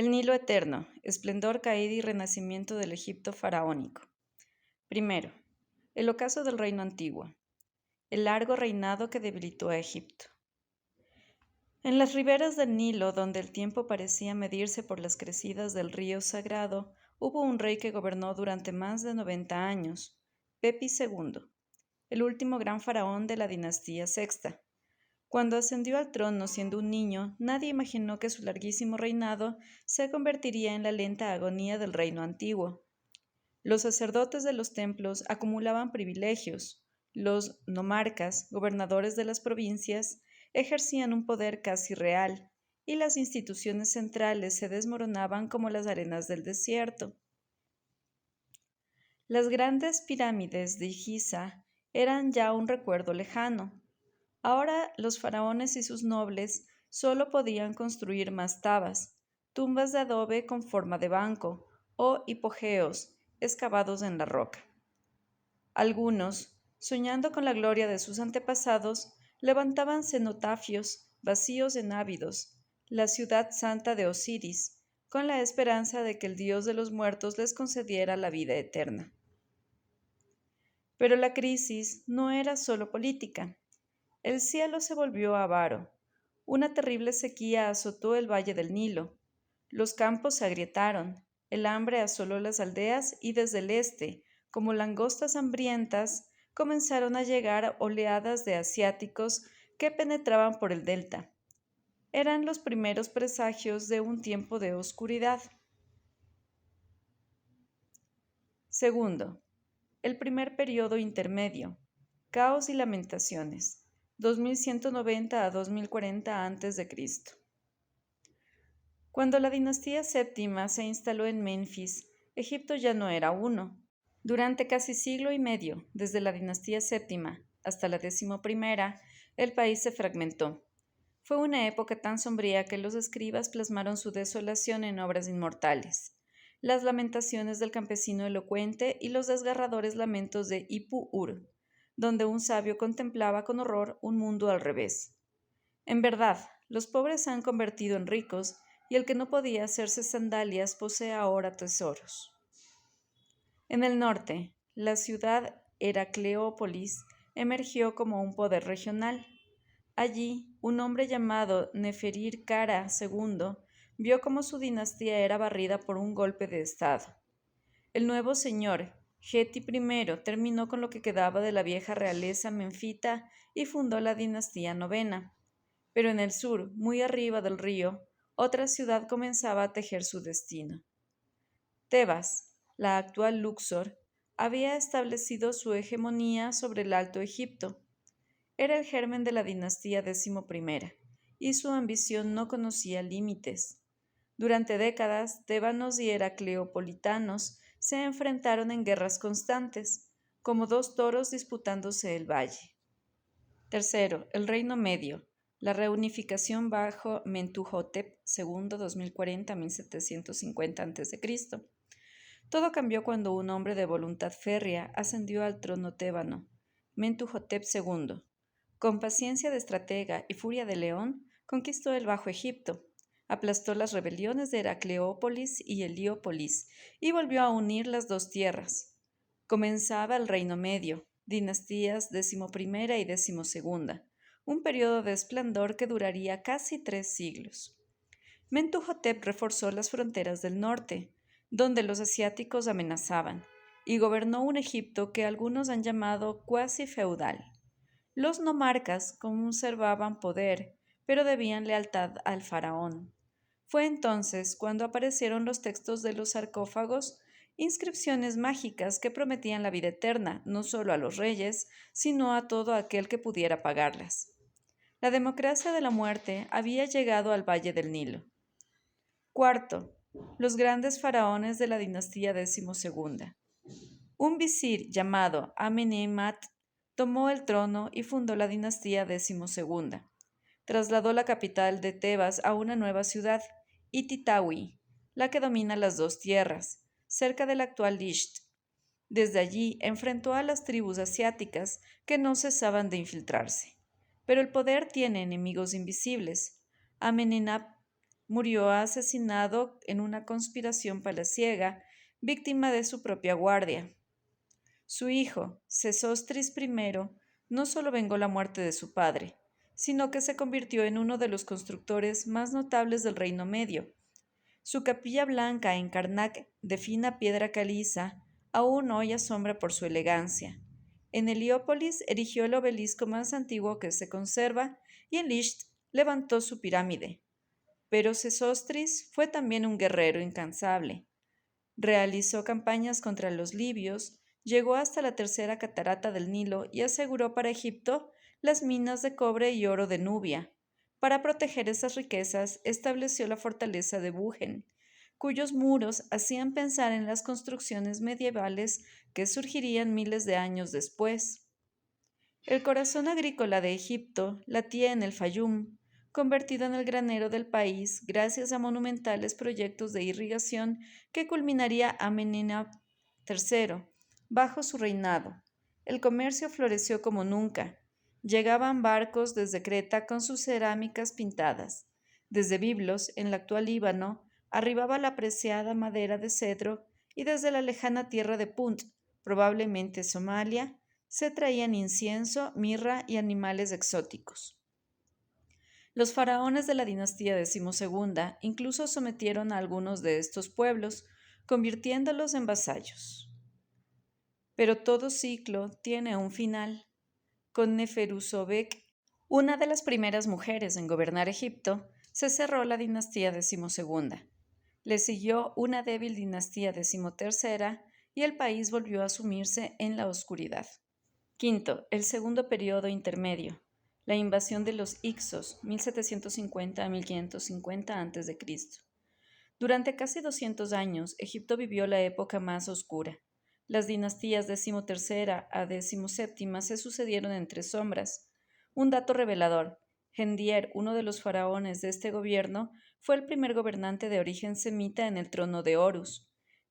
El Nilo eterno, esplendor, caída y renacimiento del Egipto faraónico. Primero, el ocaso del reino antiguo, el largo reinado que debilitó a Egipto. En las riberas del Nilo, donde el tiempo parecía medirse por las crecidas del río sagrado, hubo un rey que gobernó durante más de 90 años, Pepi II, el último gran faraón de la dinastía sexta. Cuando ascendió al trono siendo un niño, nadie imaginó que su larguísimo reinado se convertiría en la lenta agonía del reino antiguo. Los sacerdotes de los templos acumulaban privilegios, los nomarcas, gobernadores de las provincias, ejercían un poder casi real, y las instituciones centrales se desmoronaban como las arenas del desierto. Las grandes pirámides de Giza eran ya un recuerdo lejano. Ahora los faraones y sus nobles solo podían construir mastabas, tumbas de adobe con forma de banco, o hipogeos excavados en la roca. Algunos, soñando con la gloria de sus antepasados, levantaban cenotafios vacíos en Ábidos, la ciudad santa de Osiris, con la esperanza de que el dios de los muertos les concediera la vida eterna. Pero la crisis no era solo política. El cielo se volvió avaro. Una terrible sequía azotó el valle del Nilo. Los campos se agrietaron, el hambre asoló las aldeas y desde el este, como langostas hambrientas, comenzaron a llegar oleadas de asiáticos que penetraban por el delta. Eran los primeros presagios de un tiempo de oscuridad. Segundo, el primer periodo intermedio, caos y lamentaciones. 2190 a 2040 a.C. Cuando la dinastía séptima se instaló en Menfis, Egipto ya no era uno. Durante casi siglo y medio, desde la dinastía séptima hasta la 11ª, el país se fragmentó. Fue una época tan sombría que los escribas plasmaron su desolación en obras inmortales. Las lamentaciones del campesino elocuente y los desgarradores lamentos de Ipu-Ur, donde un sabio contemplaba con horror un mundo al revés. En verdad, los pobres se han convertido en ricos y el que no podía hacerse sandalias posee ahora tesoros. En el norte, la ciudad Heracleópolis emergió como un poder regional. Allí, un hombre llamado Neferir Kara II vio cómo su dinastía era barrida por un golpe de estado. El nuevo señor, Geti I, terminó con lo que quedaba de la vieja realeza menfita y fundó la dinastía novena. Pero en el sur, muy arriba del río, otra ciudad comenzaba a tejer su destino. Tebas, la actual Luxor, había establecido su hegemonía sobre el Alto Egipto. Era el germen de la dinastía XI, y su ambición no conocía límites. Durante décadas, tebanos y heracleopolitanos se enfrentaron en guerras constantes, como dos toros disputándose el valle. Tercero, el Reino Medio, la reunificación bajo Mentuhotep II 2040-1750 a.C. Todo cambió cuando un hombre de voluntad férrea ascendió al trono tébano, Mentuhotep II. Con paciencia de estratega y furia de león, conquistó el Bajo Egipto, aplastó las rebeliones de Heracleópolis y Heliópolis y volvió a unir las dos tierras. Comenzaba el Reino Medio, dinastías XI y XII, un periodo de esplendor que duraría casi 3 siglos. Mentuhotep reforzó las fronteras del norte, donde los asiáticos amenazaban, y gobernó un Egipto que algunos han llamado cuasi feudal. Los nomarcas conservaban poder, pero debían lealtad al faraón. Fue entonces cuando aparecieron los textos de los sarcófagos, inscripciones mágicas que prometían la vida eterna, no solo a los reyes, sino a todo aquel que pudiera pagarlas. La democracia de la muerte había llegado al Valle del Nilo. Cuarto, los grandes faraones de la dinastía XII. Un visir llamado Amenemhat tomó el trono y fundó la dinastía XII. Trasladó la capital de Tebas a una nueva ciudad, Ititawi, la que domina las dos tierras, cerca del actual Lisht. Desde allí enfrentó a las tribus asiáticas que no cesaban de infiltrarse. Pero el poder tiene enemigos invisibles. Amenemhat murió asesinado en una conspiración palaciega, víctima de su propia guardia. Su hijo, Sesostris I, no solo vengó la muerte de su padre, sino que se convirtió en uno de los constructores más notables del Reino Medio. Su capilla blanca en Karnak de fina piedra caliza aún hoy asombra por su elegancia. En Heliópolis erigió el obelisco más antiguo que se conserva y en Lisht levantó su pirámide. Pero Sesostris fue también un guerrero incansable. Realizó campañas contra los libios, llegó hasta la tercera catarata del Nilo y aseguró para Egipto las minas de cobre y oro de Nubia. Para proteger esas riquezas, estableció la fortaleza de Bujen, cuyos muros hacían pensar en las construcciones medievales que surgirían miles de años después. El corazón agrícola de Egipto latía en el Fayum, convertido en el granero del país gracias a monumentales proyectos de irrigación que culminaría Amenemhat III bajo su reinado. El comercio floreció como nunca. Llegaban barcos desde Creta con sus cerámicas pintadas. Desde Biblos, en el actual Líbano, arribaba la preciada madera de cedro y desde la lejana tierra de Punt, probablemente Somalia, se traían incienso, mirra y animales exóticos. Los faraones de la dinastía decimosegunda incluso sometieron a algunos de estos pueblos, convirtiéndolos en vasallos. Pero todo ciclo tiene un final. Con Neferusobek, una de las primeras mujeres en gobernar Egipto, se cerró la dinastía decimosegunda. Le siguió una débil dinastía decimotercera y el país volvió a sumirse en la oscuridad. Quinto, el segundo periodo intermedio, la invasión de los Hicsos, 1750 a 1550 a.C. Durante casi 200 años, Egipto vivió la época más oscura. Las dinastías decimotercera a decimoséptima se sucedieron entre sombras. Un dato revelador: Hendier, uno de los faraones de este gobierno, fue el primer gobernante de origen semita en el trono de Horus.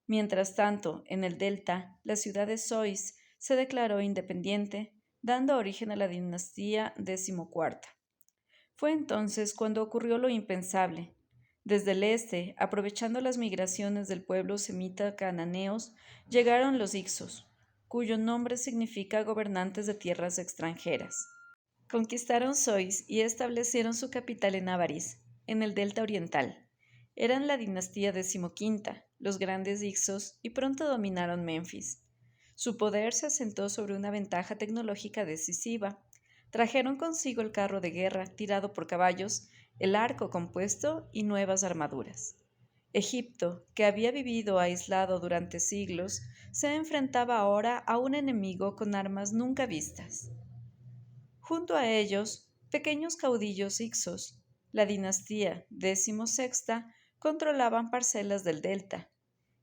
Mientras tanto, en el delta, la ciudad de Sois se declaró independiente, dando origen a la dinastía decimocuarta. Fue entonces cuando ocurrió lo impensable. Desde el este, aprovechando las migraciones del pueblo semita cananeos, llegaron los Hicsos, cuyo nombre significa gobernantes de tierras extranjeras. Conquistaron Sois y establecieron su capital en Avaris, en el delta oriental. Eran la dinastía decimoquinta, los grandes Hicsos, y pronto dominaron Menfis. Su poder se asentó sobre una ventaja tecnológica decisiva. Trajeron consigo el carro de guerra tirado por caballos, el arco compuesto y nuevas armaduras. Egipto, que había vivido aislado durante siglos, se enfrentaba ahora a un enemigo con armas nunca vistas. Junto a ellos, pequeños caudillos Hicsos, la dinastía decimosexta, controlaban parcelas del delta.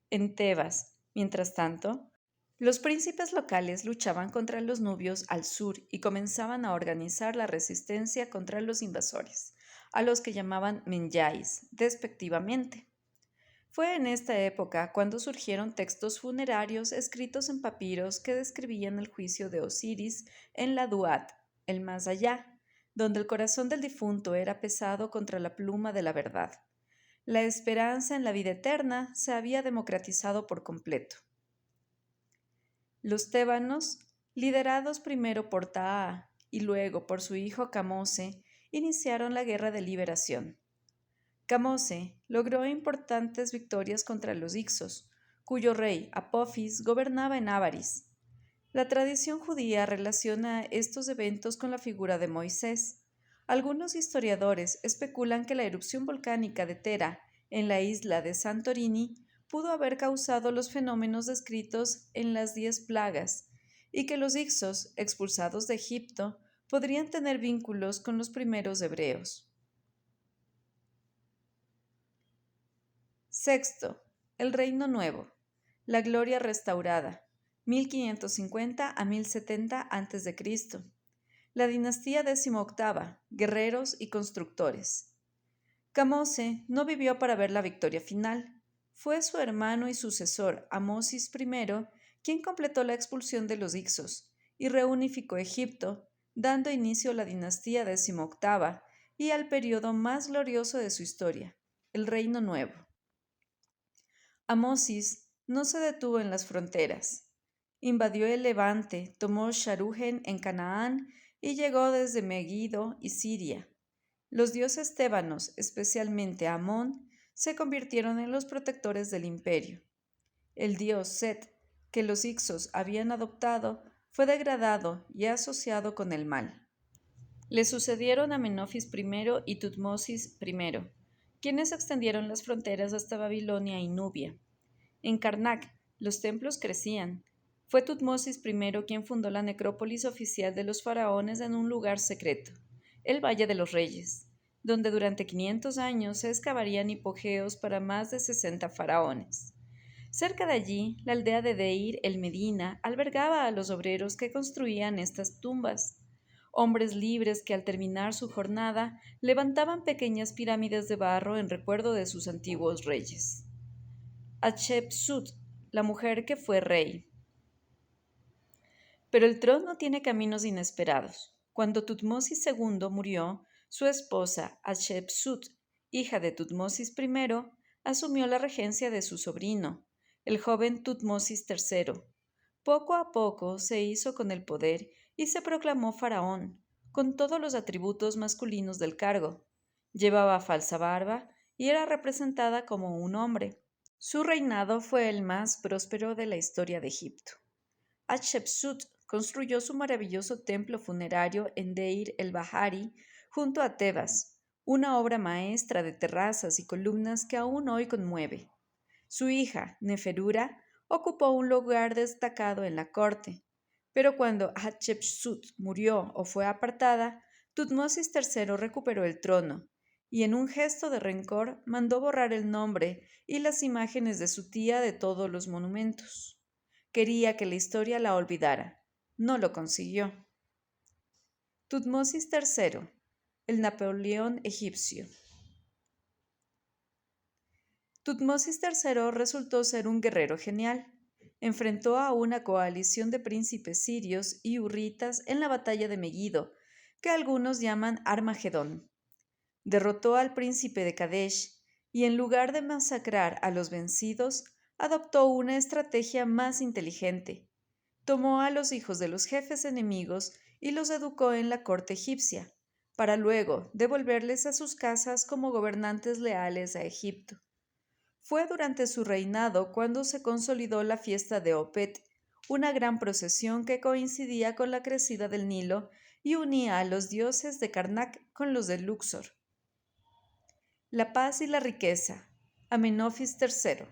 En Tebas, mientras tanto, los príncipes locales luchaban contra los nubios al sur y comenzaban a organizar la resistencia contra los invasores, a los que llamaban menyais, despectivamente. Fue en esta época cuando surgieron textos funerarios escritos en papiros que describían el juicio de Osiris en la Duat, el más allá, donde el corazón del difunto era pesado contra la pluma de la verdad. La esperanza en la vida eterna se había democratizado por completo. Los tébanos, liderados primero por Taa y luego por su hijo Camose, iniciaron la guerra de liberación. Camose logró importantes victorias contra los Hicsos, cuyo rey, Apophis, gobernaba en Avaris. La tradición judía relaciona estos eventos con la figura de Moisés. Algunos historiadores especulan que la erupción volcánica de Tera en la isla de Santorini pudo haber causado los fenómenos descritos en las 10 plagas, y que los Hicsos, expulsados de Egipto, podrían tener vínculos con los primeros hebreos. Sexto, el Reino Nuevo, la Gloria restaurada, 1550 a 1070 a.C. La dinastía decimoctava, guerreros y constructores. Camose no vivió para ver la victoria final. Fue su hermano y sucesor, Amosis I, quien completó la expulsión de los Hicsos y reunificó Egipto, dando inicio a la dinastía decimoctava y al periodo más glorioso de su historia, el reino nuevo. Amosis no se detuvo en las fronteras. Invadió el Levante, tomó Sharujen en Canaán y llegó desde Megiddo y Siria. Los dioses tébanos, especialmente Amón, se convirtieron en los protectores del imperio. El dios Set, que los Ixos habían adoptado, fue degradado y asociado con el mal. Le sucedieron Amenofis I y Tutmosis I, quienes extendieron las fronteras hasta Babilonia y Nubia. En Karnak, los templos crecían. Fue Tutmosis I quien fundó la necrópolis oficial de los faraones en un lugar secreto, el Valle de los Reyes, donde durante 500 años se excavarían hipogeos para más de 60 faraones. Cerca de allí, la aldea de Deir el Medina albergaba a los obreros que construían estas tumbas, hombres libres que al terminar su jornada levantaban pequeñas pirámides de barro en recuerdo de sus antiguos reyes. Hatshepsut, la mujer que fue rey. Pero el trono tiene caminos inesperados. Cuando Tutmosis II murió, su esposa Hatshepsut, hija de Tutmosis I, asumió la regencia de su sobrino, el joven Tutmosis III. Poco a poco se hizo con el poder y se proclamó faraón, con todos los atributos masculinos del cargo. Llevaba falsa barba y era representada como un hombre. Su reinado fue el más próspero de la historia de Egipto. Hatshepsut construyó su maravilloso templo funerario en Deir el-Bahari, junto a Tebas, una obra maestra de terrazas y columnas que aún hoy conmueve. Su hija, Neferura, ocupó un lugar destacado en la corte, pero cuando Hatshepsut murió o fue apartada, Tutmosis III recuperó el trono y en un gesto de rencor mandó borrar el nombre y las imágenes de su tía de todos los monumentos. Quería que la historia la olvidara. No lo consiguió. Tutmosis III, el Napoleón egipcio. Tutmosis III resultó ser un guerrero genial. Enfrentó a una coalición de príncipes sirios y hurritas en la batalla de Megiddo, que algunos llaman Armagedón. Derrotó al príncipe de Kadesh y en lugar de masacrar a los vencidos, adoptó una estrategia más inteligente. Tomó a los hijos de los jefes enemigos y los educó en la corte egipcia, para luego devolverles a sus casas como gobernantes leales a Egipto. Fue durante su reinado cuando se consolidó la fiesta de Opet, una gran procesión que coincidía con la crecida del Nilo y unía a los dioses de Karnak con los de Luxor. La paz y la riqueza. Amenofis III.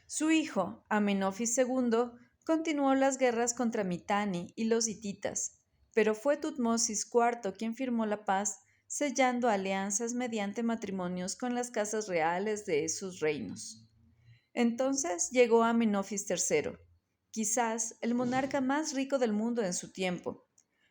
Su hijo, Amenofis II, continuó las guerras contra Mitanni y los hititas, pero fue Tutmosis IV quien firmó la paz, sellando alianzas mediante matrimonios con las casas reales de esos reinos. Entonces llegó Amenofis III, quizás el monarca más rico del mundo en su tiempo.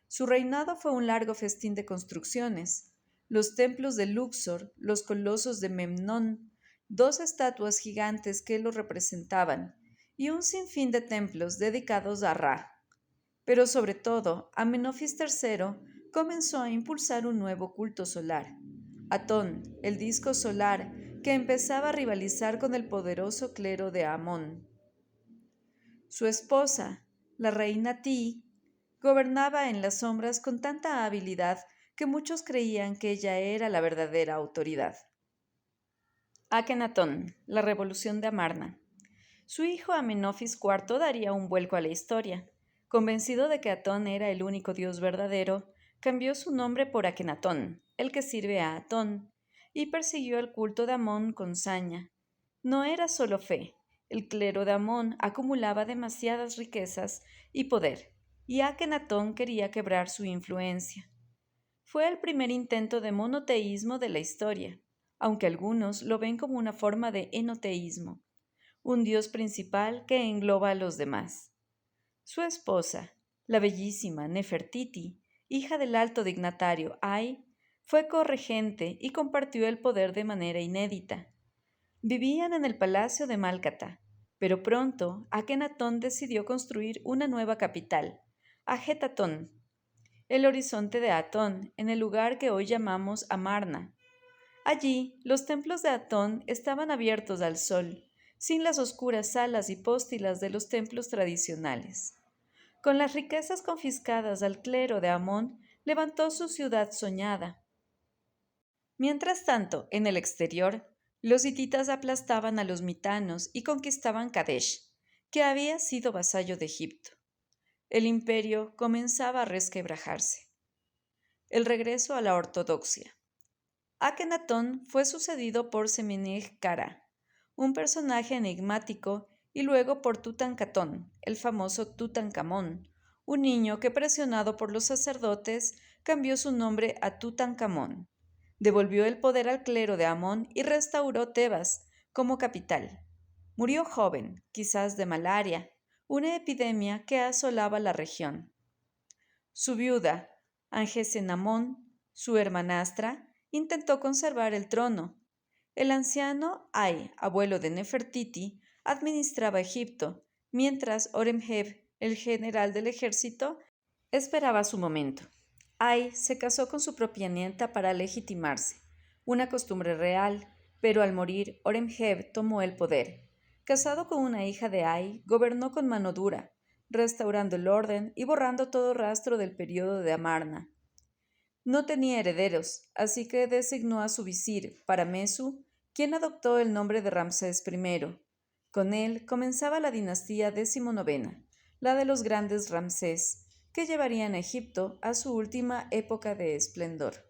Su reinado fue un largo festín de construcciones. Los templos de Luxor, los colosos de Memnón, 2 estatuas gigantes que lo representaban, y un sinfín de templos dedicados a Ra. Pero sobre todo, Amenofis III comenzó a impulsar un nuevo culto solar. Atón, el disco solar, que empezaba a rivalizar con el poderoso clero de Amón. Su esposa, la reina Ti, gobernaba en las sombras con tanta habilidad que muchos creían que ella era la verdadera autoridad. Akenatón, la revolución de Amarna. Su hijo Amenofis IV daría un vuelco a la historia. Convencido de que Atón era el único dios verdadero, cambió su nombre por Akenatón, el que sirve a Atón, y persiguió el culto de Amón con saña. No era solo fe, el clero de Amón acumulaba demasiadas riquezas y poder, y Akenatón quería quebrar su influencia. Fue el primer intento de monoteísmo de la historia, aunque algunos lo ven como una forma de enoteísmo, un dios principal que engloba a los demás. Su esposa, la bellísima Nefertiti, hija del alto dignatario Ay, fue corregente y compartió el poder de manera inédita. Vivían en el palacio de Málcata, pero pronto Akenatón decidió construir una nueva capital, Ajetatón, el horizonte de Atón, en el lugar que hoy llamamos Amarna. Allí, los templos de Atón estaban abiertos al sol, sin las oscuras salas y póstilas de los templos tradicionales. Con las riquezas confiscadas al clero de Amón, levantó su ciudad soñada. Mientras tanto, en el exterior, los hititas aplastaban a los mitanos y conquistaban Kadesh, que había sido vasallo de Egipto. El imperio comenzaba a resquebrajarse. El regreso a la ortodoxia. Akenatón fue sucedido por Semenij-Kara, un personaje enigmático, y luego por Tutankatón, el famoso Tutankamón, un niño que, presionado por los sacerdotes, cambió su nombre a Tutankamón, devolvió el poder al clero de Amón y restauró Tebas como capital. Murió joven, quizás de malaria, una epidemia que asolaba la región. Su viuda, Angesenamón, su hermanastra, intentó conservar el trono. El anciano Ay, abuelo de Nefertiti, administraba Egipto, mientras Oremheb, el general del ejército, esperaba su momento. Ay se casó con su propia nieta para legitimarse, una costumbre real, pero al morir Oremheb tomó el poder. Casado con una hija de Ay, gobernó con mano dura, restaurando el orden y borrando todo rastro del periodo de Amarna. No tenía herederos, así que designó a su visir, Paramesu, quien adoptó el nombre de Ramsés I. Con él comenzaba la dinastía decimonovena, la de los grandes Ramsés, que llevarían a Egipto a su última época de esplendor.